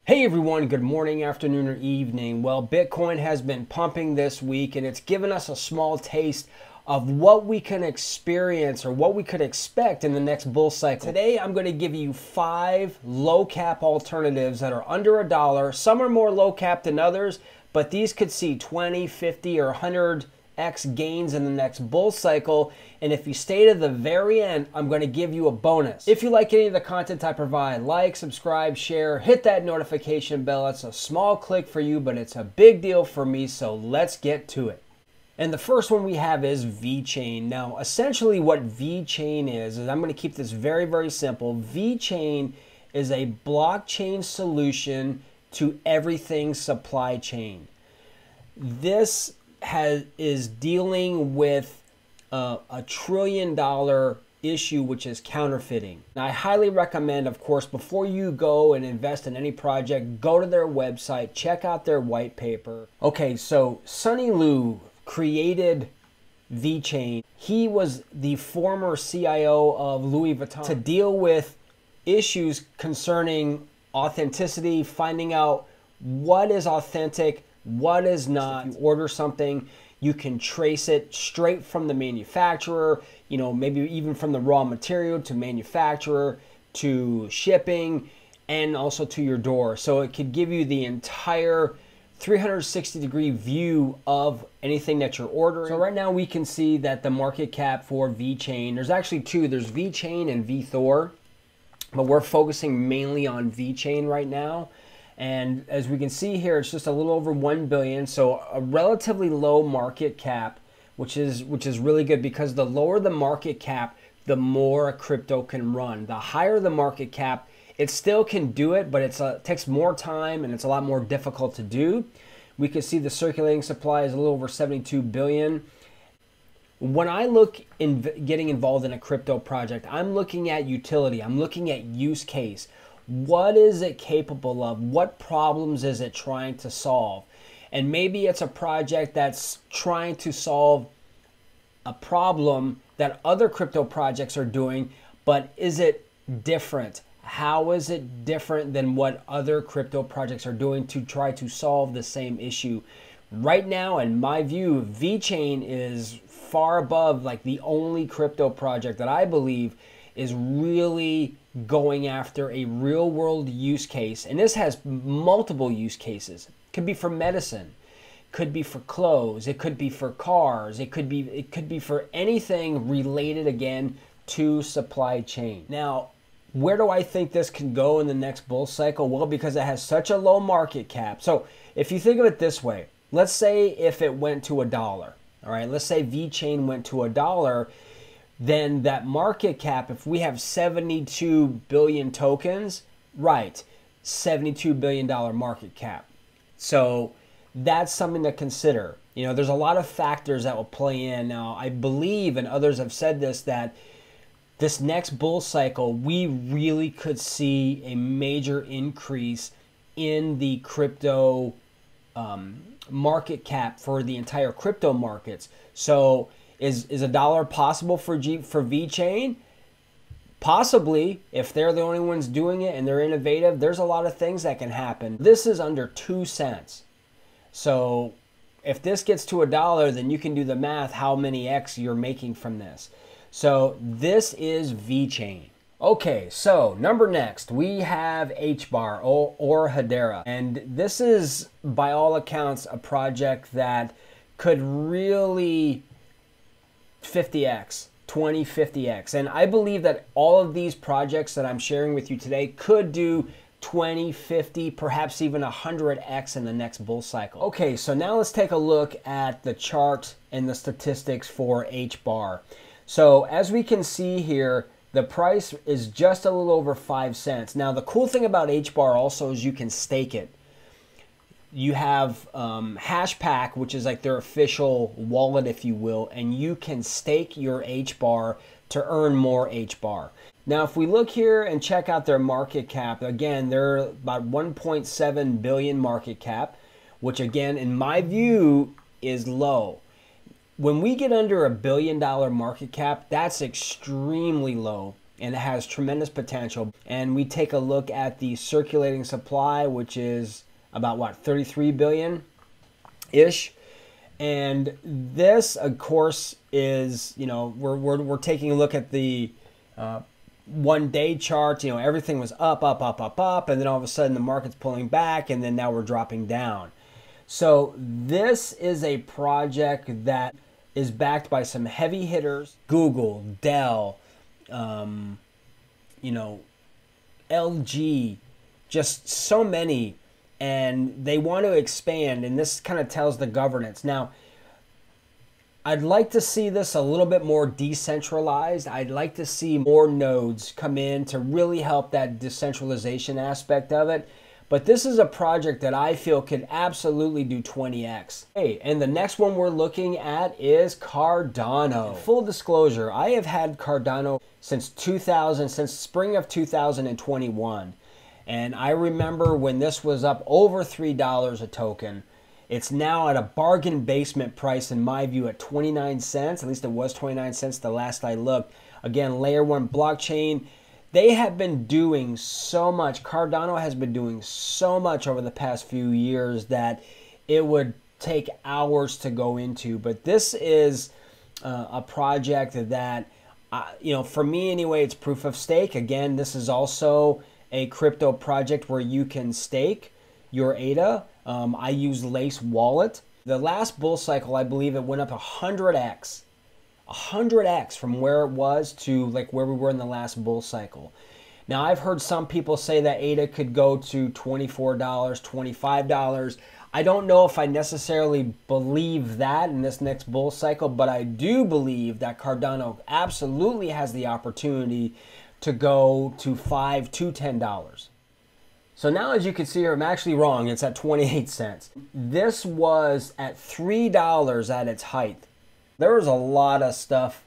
Hey everyone, good morning, afternoon, or evening. Well, Bitcoin has been pumping this week and it's given us a small taste of what we can experience or what we could expect in the next bull cycle. Today, I'm going to give you 5 low cap alternatives that are under $1. Some are more low cap than others, but these could see 20, 50, or 100x gains in the next bull cycle. And if you stay to the very end, I'm going to give you a bonus. If you like any of the content I provide, like, subscribe, share, hit that notification bell. It's a small click for you, but it's a big deal for me, so let's get to it. And the first one we have is VeChain. Now, essentially what VeChain is I'm going to keep this very, very simple. VeChain is a blockchain solution to everything supply chain. This is dealing with a $1 trillion issue, which is counterfeiting. Now, I highly recommend, of course, before you go and invest in any project, go to their website, check out their white paper. Okay, so Sunny Lu created VeChain. He was the former CIO of Louis Vuitton to deal with issues concerning authenticity, finding out what is authentic, what is not. If you order something, you can trace it straight from the manufacturer, you know, maybe even from the raw material to manufacturer to shipping and also to your door. So it could give you the entire 360-degree view of anything that you're ordering. So right now we can see that the market cap for VeChain, there's actually two, there's VeChain and Vethor, but we're focusing mainly on VeChain right now. And as we can see here, it's just a little over 1 billion, so a relatively low market cap, which is really good, because the lower the market cap, the more a crypto can run. The higher the market cap, it still can do it, but it takes more time and it's a lot more difficult to do. We can see the circulating supply is a little over 72 billion. When I look in getting involved in a crypto project, I'm looking at utility, I'm looking at use case. What is it capable of? What problems is it trying to solve? And maybe it's a project that's trying to solve a problem that other crypto projects are doing, but is it different? How is it different than what other crypto projects are doing to try to solve the same issue? Right now, in my view, VeChain is far above, like, the only crypto project that I believe is really going after a real world use case. And this has multiple use cases. It could be for medicine, could be for clothes, it could be for cars, it could be for anything related, again, to supply chain. Now, where do I think this can go in the next bull cycle? Well, because it has such a low market cap. So if you think of it this way, let's say if it went to $1, all right, let's say VeChain went to $1, then that market cap, if we have 72 billion tokens, right, $72 billion market cap. So that's something to consider. You know, there's a lot of factors that will play in. Now, I believe, and others have said this, that this next bull cycle, we really could see a major increase in the crypto market cap for the entire crypto markets. So is $1 possible for VeChain? Possibly. If they're the only ones doing it and they're innovative, there's a lot of things that can happen. This is under 2 cents. So if this gets to $1, then you can do the math how many X you're making from this. So this is VeChain. Okay, so next we have HBAR or Hedera. And this is, by all accounts, a project that could really 50x, 20, 50x. And I believe that all of these projects that I'm sharing with you today could do 20, 50, perhaps even 100x in the next bull cycle. Okay, so now let's take a look at the chart and the statistics for HBAR. So as we can see here, the price is just a little over 5 cents. Now, the cool thing about HBAR also is you can stake it. You have Hashpack, which is like their official wallet, if you will, and you can stake your HBAR to earn more HBAR. Now, if we look here and check out their market cap, again, they're about 1.7 billion market cap, which again, in my view, is low. When we get under $1 billion market cap, that's extremely low. and it has tremendous potential. And we take a look at the circulating supply, which is about what, 33 billion ish. And this, of course, is, you know, we're taking a look at the 1 day chart. You know, everything was up, and then all of a sudden the market's pulling back, and then now we're dropping down. So this is a project that is backed by some heavy hitters: Google, Dell, you know, LG, just so many. And they want to expand, and this kind of tells the governance. Now, I'd like to see this a little bit more decentralized. I'd like to see more nodes come in to really help that decentralization aspect of it. But this is a project that I feel could absolutely do 20x. Hey, and the next one we're looking at is Cardano. Full disclosure, I have had Cardano since spring of 2021. And I remember when this was up over $3 a token. It's now at a bargain basement price, in my view, at 29 cents. At least it was 29 cents the last I looked. Again, layer 1 blockchain. They have been doing so much. Cardano has been doing so much over the past few years that it would take hours to go into. But this is a project that, you know, for me anyway, it's proof of stake. Again, this is also a crypto project where you can stake your ADA. I use Lace Wallet. The last bull cycle, I believe it went up 100x. 100x from where it was to like where we were in the last bull cycle. Now, I've heard some people say that ADA could go to $24, $25. I don't know if I necessarily believe that in this next bull cycle, but I do believe that Cardano absolutely has the opportunity to go to $5 to $10. So now, as you can see here, I'm actually wrong. It's at 28 cents. This was at $3 at its height. There was a lot of stuff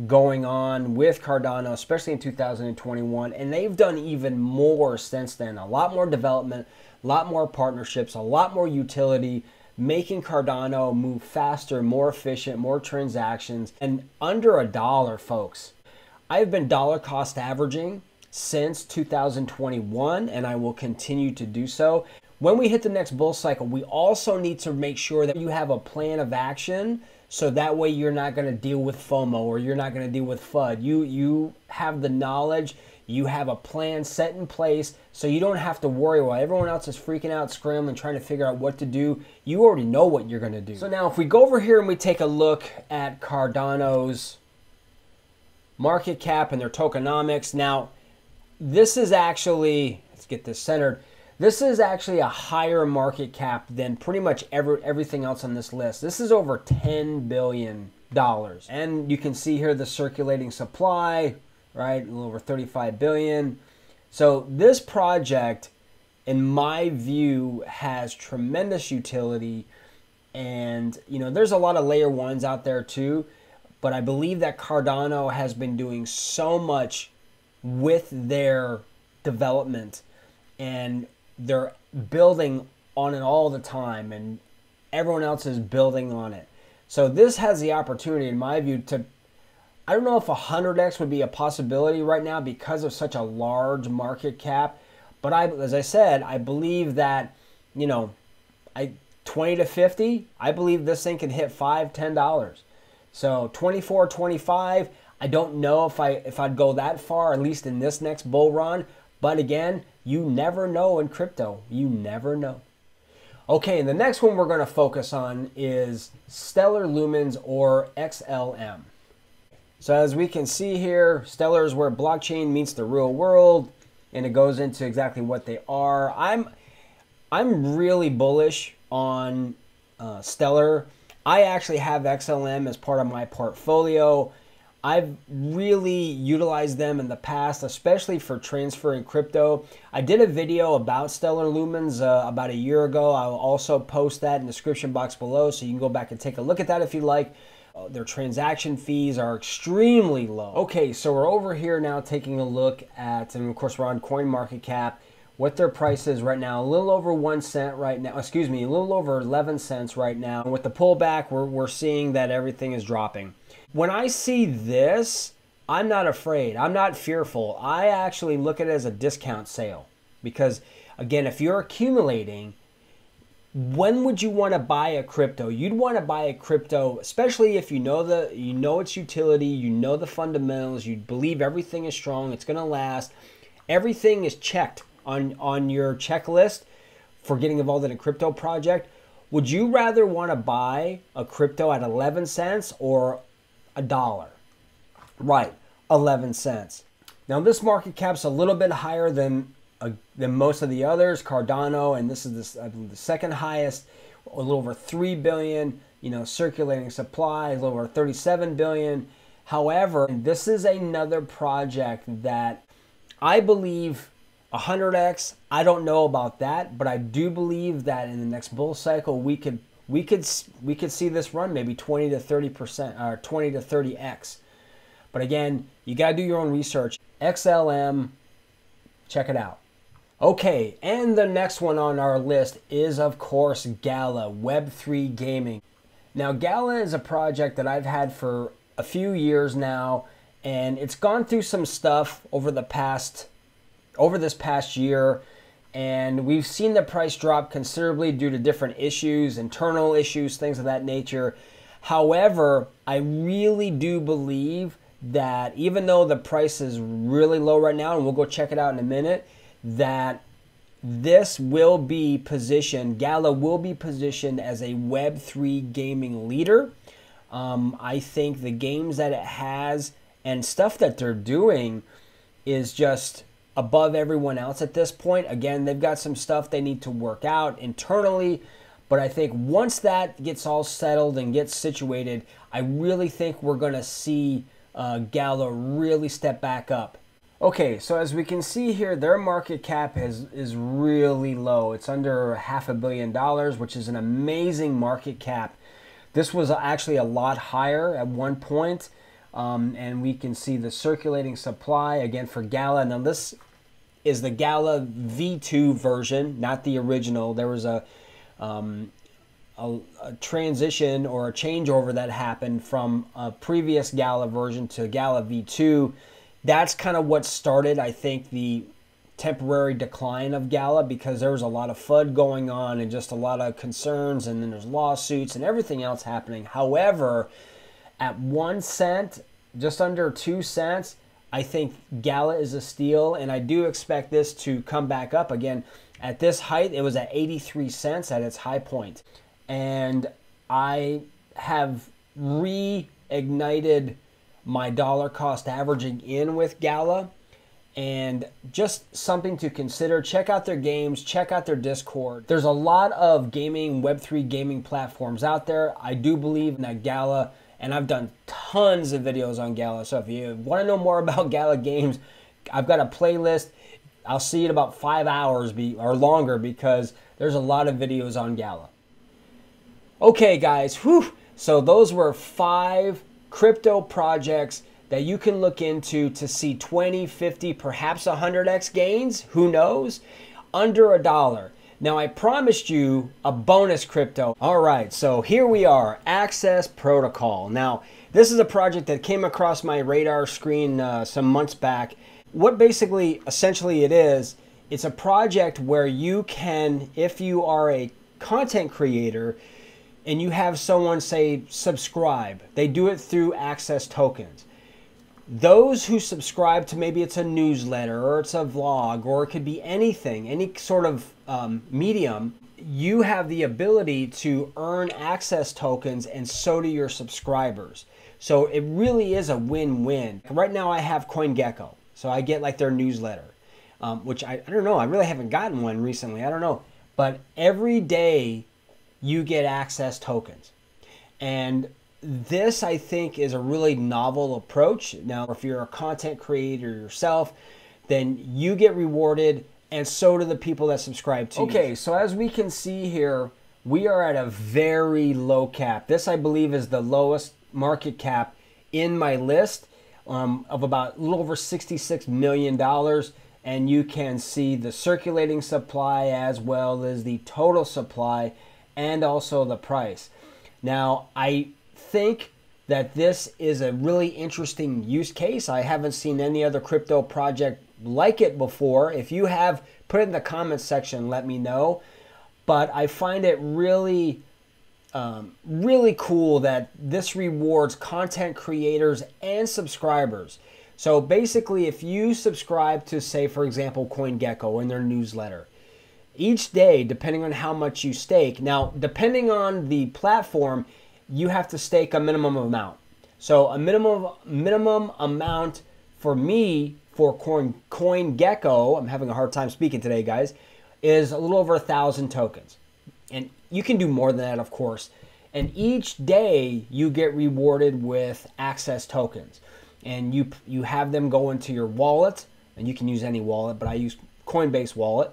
going on with Cardano, especially in 2021, and they've done even more since then. A lot more development, a lot more partnerships, a lot more utility, making Cardano move faster, more efficient, more transactions, and under $1, folks. I've been dollar cost averaging since 2021, and I will continue to do so. When we hit the next bull cycle, we also need to make sure that you have a plan of action, so that way you're not going to deal with FOMO or you're not going to deal with FUD. You have the knowledge, you have a plan set in place, so you don't have to worry while everyone else is freaking out, scrambling, trying to figure out what to do. You already know what you're going to do. So now if we go over here and we take a look at Cardano's market cap and their tokenomics. Now, this is actually, let's get this centered. This is actually a higher market cap than pretty much everything else on this list. This is over $10 billion. And you can see here the circulating supply, right? A little over 35 billion. So this project, in my view, has tremendous utility. And, you know, there's a lot of layer ones out there too. But I believe that Cardano has been doing so much with their development, and they're building on it all the time, and everyone else is building on it. So this has the opportunity, in my view, to, I don't know if 100x would be a possibility right now because of such a large market cap. But as I said, I believe that, you know, 20 to 50, I believe this thing can hit $5, $10. So 24, 25, I don't know if I'd go that far, at least in this next bull run. But again, you never know in crypto. You never know. Okay, and the next one we're going to focus on is Stellar Lumens, or XLM. So as we can see here, Stellar is where blockchain meets the real world, and it goes into exactly what they are. I'm really bullish on Stellar. I actually have XLM as part of my portfolio. I've really utilized them in the past, especially for transferring crypto. I did a video about Stellar Lumens about a year ago. I'll also post that in the description box below, so you can go back and take a look at that if you like. Their transaction fees are extremely low. Okay, so we're over here now taking a look at, and of course we're on CoinMarketCap, what their price is right now. A little over 1 cent right now, excuse me, a little over 11 cents right now. And with the pullback, we're seeing that everything is dropping. When I see this, I'm not afraid. I'm not fearful. I actually look at it as a discount sale because, again, if you're accumulating, when would you want to buy a crypto? You'd want to buy a crypto, especially if you know its utility, you know the fundamentals, you believe everything is strong, it's going to last. Everything is checked on your checklist for getting involved in a crypto project. Would you rather want to buy a crypto at 11 cents or $1? Right, 11 cents. Now this market cap's a little bit higher than most of the others. Cardano, and this is the second highest, a little over 3 billion, circulating supply, a little over 37 billion. However, this is another project that I believe 100x. I don't know about that, but I do believe that in the next bull cycle we could see this run maybe 20 to 30% or 20 to 30x. But again, you got to do your own research. XLM, check it out. Okay, and the next one on our list is, of course, Gala, Web3 Gaming. Now, Gala is a project that I've had for a few years now, and it's gone through some stuff over this past year, and we've seen the price drop considerably due to different issues, internal issues, things of that nature. However, I really do believe that even though the price is really low right now, and we'll go check it out in a minute, that this will be positioned, Gala will be positioned as a Web3 gaming leader. I think the games that it has and stuff that they're doing is just above everyone else at this point. Again, they've got some stuff they need to work out internally, but I think once that gets all settled and gets situated, I really think we're going to see Gala really step back up. Okay, so as we can see here, their market cap is really low. It's under $500 million, which is an amazing market cap. This was actually a lot higher at one point, and we can see the circulating supply again for Gala. Now this is the Gala V2 version, not the original. There was a transition or a changeover that happened from a previous Gala version to Gala V2. That's kind of what started, I think, the temporary decline of Gala, because there was a lot of FUD going on and just a lot of concerns, and then there's lawsuits and everything else happening. However, at 1 cent, just under 2 cents, I think Gala is a steal, and I do expect this to come back up again. At this height, it was at 83 cents at its high point. And I have reignited my dollar cost averaging in with Gala, and just something to consider. Check out their games, check out their Discord. There's a lot of gaming, Web3 gaming platforms out there. I do believe in that Gala, and I've done tons of videos on Gala. So if you want to know more about Gala games, I've got a playlist. I'll see you in about 5 hours or longer, because there's a lot of videos on Gala. Okay, guys, whew. So those were 5 crypto projects that you can look into to see 20, 50, perhaps 100x gains, who knows, under $1. Now, I promised you a bonus crypto. All right, so here we are, Access Protocol. Now, this is a project that came across my radar screen some months back. What basically, essentially it is, it's a project where you can, if you are a content creator, and you have someone say subscribe, they do it through Access tokens. Those who subscribe to, maybe it's a newsletter or it's a vlog, or it could be anything, any sort of medium, you have the ability to earn Access tokens, and so do your subscribers. So it really is a win-win. Right now I have CoinGecko, so I get like their newsletter, which I don't know, I really haven't gotten one recently, I don't know. But every day you get Access tokens. And this, I think, is a really novel approach. Now, if you're a content creator yourself, then you get rewarded, and so do the people that subscribe to you. Okay, so as we can see here, we are at a very low cap. This, I believe, is the lowest market cap in my list, of about a little over $66 million. And you can see the circulating supply as well as the total supply, and also the price. Now, I think that this is a really interesting use case. I haven't seen any other crypto project like it before. If you have, put it in the comments section, let me know. But I find it really, really cool that this rewards content creators and subscribers. So basically, if you subscribe to, say, for example, CoinGecko in their newsletter, each day, depending on how much you stake, now, depending on the platform, you have to stake a minimum amount. So a minimum amount for me, for CoinGecko, I'm having a hard time speaking today, guys, is a little over 1,000 tokens. And you can do more than that, of course. And each day, you get rewarded with access tokens. And you have them go into your wallet, and you can use any wallet, but I use Coinbase wallet.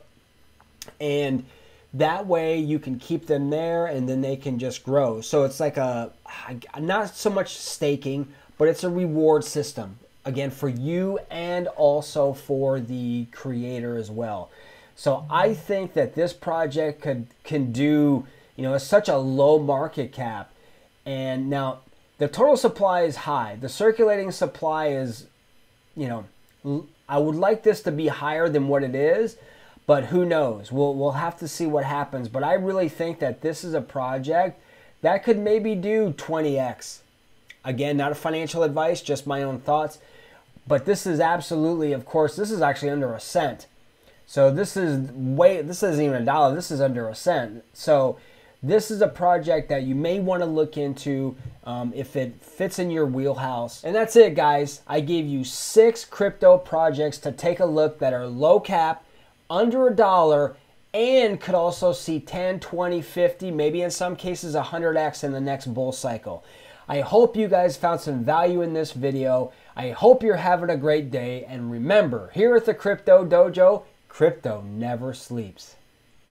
And that way you can keep them there, and then they can just grow. So it's like not so much staking, but it's a reward system, again, for you and also for the creator as well. So I think that this project can do, it's such a low market cap. And now the total supply is high. The circulating supply is, I would like this to be higher than what it is, but who knows? We'll have to see what happens. But I really think that this is a project that could maybe do 20x. Again, not a financial advice, just my own thoughts. But this is absolutely, of course, this is actually under a cent. So this isn't even $1. This is under a cent. So this is a project that you may want to look into if it fits in your wheelhouse. And that's it, guys. I gave you 6 crypto projects to take a look that are low cap, under $1, and could also see 10, 20, 50, maybe in some cases 100x in the next bull cycle. I hope you guys found some value in this video. I hope you're having a great day. And remember, here at the Crypto Dojo, crypto never sleeps.